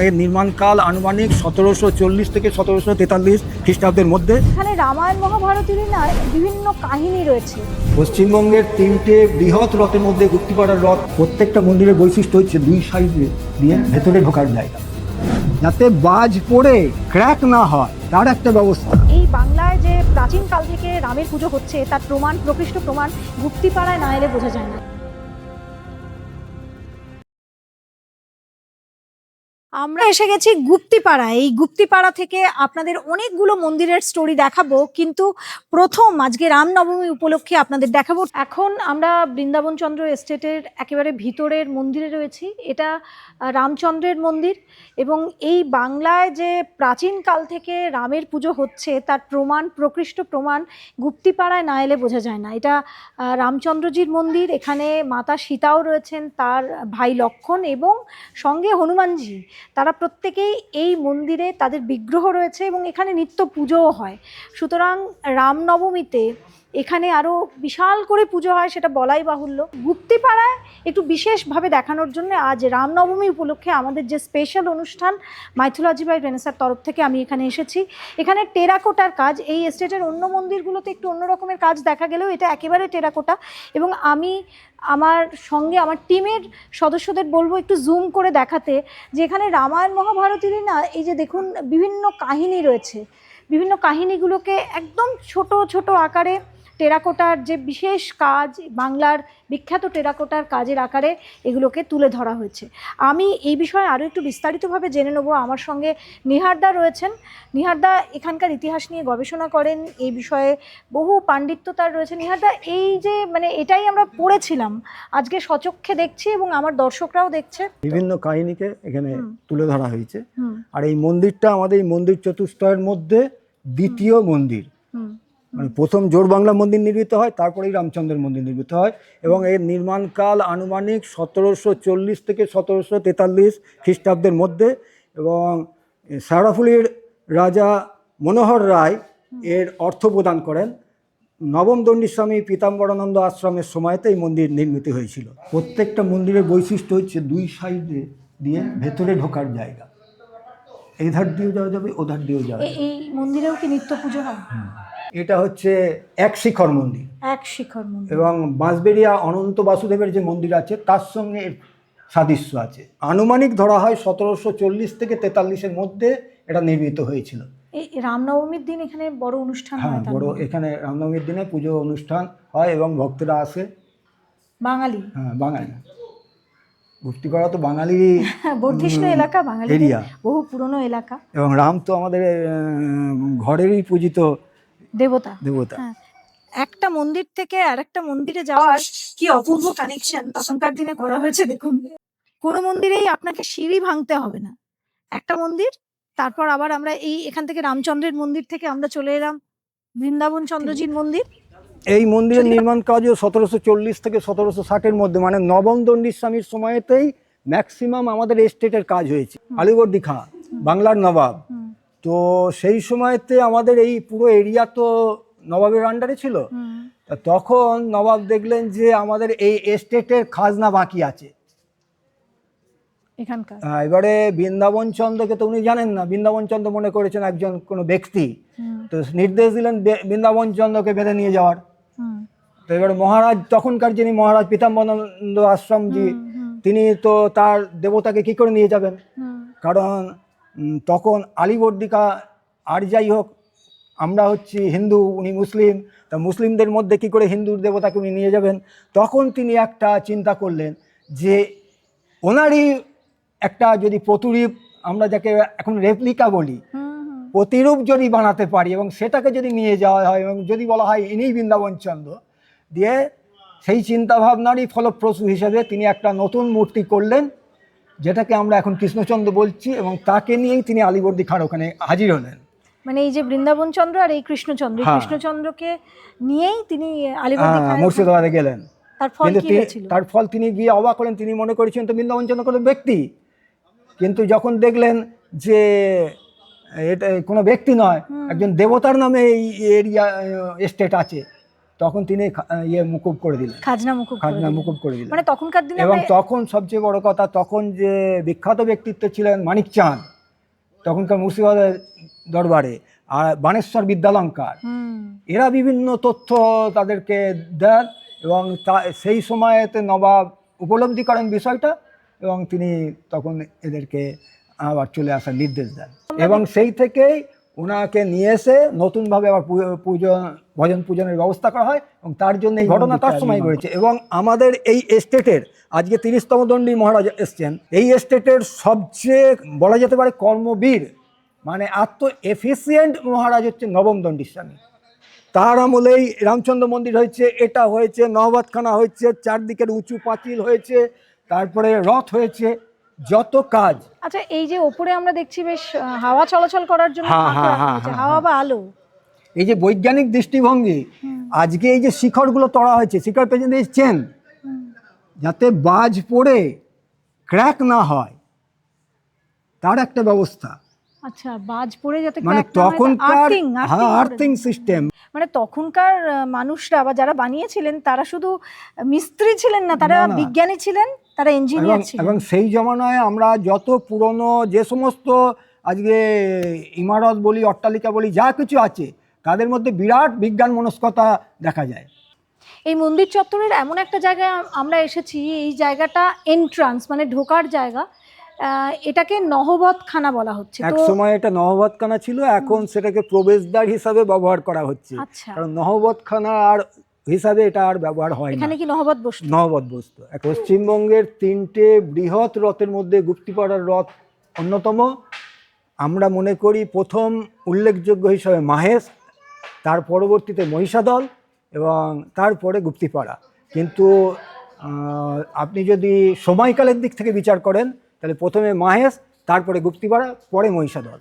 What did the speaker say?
এর নির্মাণকাল আনুমানিক 1740 থেকে 1743 খ্রিস্টাব্দের মধ্যে। এখানে রামায়ণ মহাভারতেরই না বিভিন্ন কাহিনী রয়েছে। পশ্চিমবঙ্গের 3টে বৃহৎ রথের মধ্যে গুপ্তিপাড়ার রথ। প্রত্যেকটা মন্দিরের বৈশিষ্ট্য হচ্ছে 2 সাইডে দিয়ে ভেতরে ঢোকার জায়গা, যাতে বাজ পড়ে ক্র্যাক না হয় তার একটা ব্যবস্থা। এই বাংলায় যে প্রাচীন কাল থেকে রামের পুজো হচ্ছে তার প্রকৃষ্ট প্রমাণ গুপ্তিপাড়ায় না এলে বোঝা যায় না। আমরা এসে গেছি গুপ্তিপাড়ায়। এই গুপ্তিপাড়া থেকে আপনাদের অনেকগুলো মন্দিরের স্টোরি দেখাবো, কিন্তু প্রথম আজকে রামনবমী উপলক্ষে আপনাদের দেখাবো। এখন আমরা বৃন্দাবনচন্দ্র এস্টেটের একেবারে ভিতরের মন্দিরে রয়েছি। এটা রামচন্দ্রের মন্দির, এবং এই বাংলায় যে প্রাচীন কাল থেকে রামের পুজো হচ্ছে তার প্রকৃষ্ট প্রমাণ গুপ্তিপাড়ায় না এলে বোঝা যায় না। এটা রামচন্দ্রজির মন্দির। এখানে মাতা সীতাও রয়েছেন, তার ভাই লক্ষণ এবং সঙ্গে হনুমানজি। তারা প্রত্যেকেই এই মন্দিরে তাদের বিগ্রহ রয়েছে এবং এখানে নিত্য পুজোও হয়। সুতরাং রামনবমীতে এখানে আরও বিশাল করে পুজো হয়, সেটা বলাই বাহুল্য। গুপ্তিপাড়ায় একটু বিশেষভাবে দেখানোর জন্য আজ রামনবমী উপলক্ষে আমাদের যে স্পেশাল অনুষ্ঠান মাইথোলজি বাই রেনেসার তরফ থেকে আমি এখানে এসেছি। এখানে টেরাকোটার কাজ। এই এস্টেটের অন্য মন্দিরগুলোতে একটু অন্য রকমের কাজ দেখা গেলেও এটা একেবারে টেরাকোটা। এবং আমি আমার সঙ্গে আমার টিমের সদস্যদের বলবো একটু জুম করে দেখাতে, যে এখানে রামায়ণ মহাভারতেরই না এই যে দেখুন বিভিন্ন কাহিনী রয়েছে। বিভিন্ন কাহিনীগুলোকে একদম ছোট ছোট আকারে টেরাকোটার যে বিশেষ কাজ, বাংলার বিখ্যাত টেরাকোটার কাজের আকারে এগুলোকে তুলে ধরা হয়েছে। আমি এই বিষয়ে আরও একটু বিস্তারিতভাবে জেনে নেব। আমার সঙ্গে নিহারদা রয়েছেন। নিহারদা এখানকার ইতিহাস নিয়ে গবেষণা করেন, এই বিষয়ে বহু পাণ্ডিত্য তার রয়েছে। নিহারদা, এই যে এটাই আমরা পড়েছিলাম, আজকে সচক্ষে দেখছি এবং আমার দর্শকরাও দেখছে। বিভিন্ন কাহিনীকে এখানে তুলে ধরা হয়েছে। আর এই মন্দিরটা আমাদের এই মন্দির চতুষ্টয়ের মধ্যে দ্বিতীয় মন্দির। মানে প্রথম জোড় বাংলা মন্দির নির্মিত হয়, তারপরেই রামচন্দ্রের মন্দির নির্মিত হয়, এবং এর নির্মাণকাল আনুমানিক 1740 থেকে 1743 খ্রিস্টাব্দের মধ্যে। এবং শেওড়াফুলির রাজা মনোহর রায় এর অর্থ প্রদান করেন। নবম দণ্ডিস্বামী পীতাম্বরানন্দ আশ্রমের সময়তে এই মন্দির নির্মিত হয়েছিল। প্রত্যেকটা মন্দিরের বৈশিষ্ট্য হচ্ছে 2 সাইডে দিয়ে ভেতরে ঢোকার জায়গা, এই ধার দিয়েও যাওয়া যাবে, ওধার দিয়েও যাওয়া যাবে। এই মন্দিরেও কি নিত্য পুজো হয়? এটা হচ্ছে এক শিখর মন্দির। এক শিখর মন্দির। এবং বাঁশবেড়িয়া অনন্ত বাসুদেবের যে মন্দির আছে তার সঙ্গে এর সাদৃশ্য আছে। আনুমানিক ধরা হয় 1740 থেকে 43-এর মধ্যে এটা নির্মিত হয়েছিল। এই রামনবমীর দিন এখানে বড় অনুষ্ঠান হয়? হ্যাঁ, বড় এখানে রামনবমীর দিনে পুজো অনুষ্ঠান হয় এবং ভক্তরা আসে। বাঙালি? হ্যাঁ, বাঙালি। গুপ্তিপাড়া তো বাঙালি বর্ধিষ্ণু এলাকা, বাঙালি এরিয়া, বহু পুরনো এলাকা। এবং রাম তো আমাদের ঘরেরই পূজিত দেবতা। হ্যাঁ, একটা মন্দির থেকে আরেকটা মন্দিরে যাওয়ার কি অপূর্ব কানেকশন তখনকার দিনে করা হয়েছে। দেখুন, কোনো মন্দিরেই আপনাকে সিঁড়ি ভাঙতে হবে না। একটা মন্দির, তারপর আবার আমরা এখান থেকে রামচন্দ্রের মন্দির থেকে আমরা চলে এলাম বৃন্দাবন চন্দ্রজির মন্দির। এই মন্দিরের নির্মাণ কাজও 1740 থেকে 1760-এর মধ্যে, মানে নবম দণ্ডিস্বামীর সময়তেই ম্যাক্সিমাম আমাদের এস্টেটের কাজ হয়েছে। আলিবর্দি খাঁ বাংলার নবাব, তো সেই সময়তে আমাদের এই পুরো এরিয়া তো নবাবের আন্ডারে ছিল। তখন নবাব দেখলেন যে আমাদের এই এস্টেটের খাজনা বাকি আছে এখানকার। এবারে বৃন্দাবন চন্দ্রকে তো উনি জানেন না, বৃন্দাবন চন্দ্র মনে করেছেন একজন কোনো ব্যক্তি, তো নির্দেশ দিলেন বৃন্দাবন চন্দ্রকে বেঁধে নিয়ে যাওয়ার। তো এবারে মহারাজ, তখনকার যিনি মহারাজ পীতাম্বরানন্দ আশ্রমজি, তিনি তো তার দেবতাকে কি করে নিয়ে যাবেন, কারণ তখন আলিবর্দি খাঁ, আর যাই হোক আমরা হচ্ছি হিন্দু, উনি মুসলিম, তা মুসলিমদের মধ্যে কি করে হিন্দুর দেবতাকে উনি নিয়ে যাবেন। তখন তিনি একটা চিন্তা করলেন যে ওনারই একটা যদি প্রতিরূপ, আমরা যাকে এখন রেপ্লিকা বলি, প্রতিরূপ যদি বানাতে পারি এবং সেটাকে যদি নিয়ে যাওয়া হয় এবং যদি বলা হয় ইনিই বৃন্দাবন চন্দ্র, দিয়ে সেই চিন্তাভাবনারই ফলপ্রসূ হিসেবে তিনি একটা নতুন মূর্তি করলেন, যেটাকে আমরা এখন কৃষ্ণচন্দ্র বলছি, এবং তাকে নিয়েই তিনি আলিবর্দি খাঁর ওখানে হাজির হলেন। মানে এই যে বৃন্দাবন চন্দ্র আর এই কৃষ্ণচন্দ্র, কৃষ্ণচন্দ্রকে নিয়েই তিনি আলিবর্দি খাঁ মুর্শিদাবাদে গেলেন। তার ফল তিনি গিয়ে অবাক হলেন। তিনি মনে করেছেন তো বৃন্দাবন চন্দ্র কোনো ব্যক্তি, কিন্তু যখন দেখলেন যে এটা কোনো ব্যক্তি নয়, একজন দেবতার নামে এই এরিয়া এস্টেট আছে, তখন তিনি মুকুব করে দিলেন, খাজনা মুকুব করে খাজনা দিলেন। মুকুব করে দিলেন। মানে তখনকার দিনে এবং তখন সবচেয়ে বড় কথা, তখন যে বিখ্যাত ব্যক্তিত্ব ছিলেন মানিক চাঁদ তখনকার মুর্শিদাবাদের দরবারে, আর বানেশ্বর বিদ্যালঙ্কার, এরা বিভিন্ন তথ্য তাদেরকে দেন এবং সেই সময়েতে নবাব উপলব্ধি করেন বিষয়টা এবং তিনি তখন এদেরকে আবার চলে আসার নির্দেশ দেন। এবং সেই থেকেই ওনাকে নিয়ে এসে নতুনভাবে আবার ভজন পূজনের ব্যবস্থা করা হয় এবং তার জন্য এই ঘটনা তার সময় ঘটেছে। এবং আমাদের এই এস্টেটের আজকে 30তম দণ্ডী মহারাজ এসছেন, এই এস্টেটের সবচেয়ে বলা যেতে পারে কর্মবীর, মানে এফিসিয়েন্ট মহারাজ হচ্ছে নবম দণ্ডীস্বামী। তার আমলেই রামচন্দ্র মন্দির হয়েছে, এটা হয়েছে, নহবতখানা হয়েছে, চারদিকের উঁচু পাঁচিল হয়েছে, তারপরে রথ হয়েছে, যত কাজ। আচ্ছা, এই যে ওপরে আমরা দেখছি বেশ হাওয়া চলাচল করার জন্য পাখা রাখা হয়েছে, হাওয়া বা আলো, এই যে বৈজ্ঞানিক দৃষ্টিভঙ্গি, আজকে এই যে শিখরগুলো তড়া হয়েছে, শিখর পেছনে চেন, যাতে বাজ পড়ে ক্র্যাক না হয় তার একটা ব্যবস্থা। আচ্ছা, বাজ পড়ে যাতে মানে তখনকার আর্থিং সিস্টেম, মানে তখনকার মানুষরা বা যারা বানিয়েছিলেন তারা শুধু মিস্ত্রি ছিলেন না, তারা বিজ্ঞানী ছিলেন, তারা ইঞ্জিনিয়ার ছিলেন। এবং সেই জমানায় আমরা যত পুরনো যে সমস্ত আজকে ইমারত বলি, অট্টালিকা বলি, যা কিছু আছে, তাদের মধ্যে বিরাট বিজ্ঞান মনস্কতা দেখা যায়। এই মন্দির চত্বরের এমন একটা জায়গায় আমরা এসেছি, এই জায়গাটা এন্ট্রান্স মানে ঢোকার জায়গা, এটাকে নহবতখানা বলা হচ্ছে। এক সময় এটা নহবতখানা ছিল, এখন সেটাকে প্রবেশদ্বার হিসাবে ব্যবহার করা হচ্ছে। কারণ নহবতখানা আর হিসাবে এটা আর ব্যবহার হয় না। এখানে কি নহবত বসতো? নহবত বসতো। পশ্চিমবঙ্গের 3টে বৃহৎ রথের মধ্যে গুপ্তিপাড়ার রথ অন্যতম। আমরা মনে করি প্রথম উল্লেখযোগ্য হিসাবে মাহেশ, তার পরবর্তীতে মহিষাদল এবং তারপরে গুপ্তিপাড়া। কিন্তু আপনি যদি সময়কালের দিক থেকে বিচার করেন তাহলে প্রথমে মাহেশ, তারপরে গুপ্তিপাড়া, পরে মহিষাদল।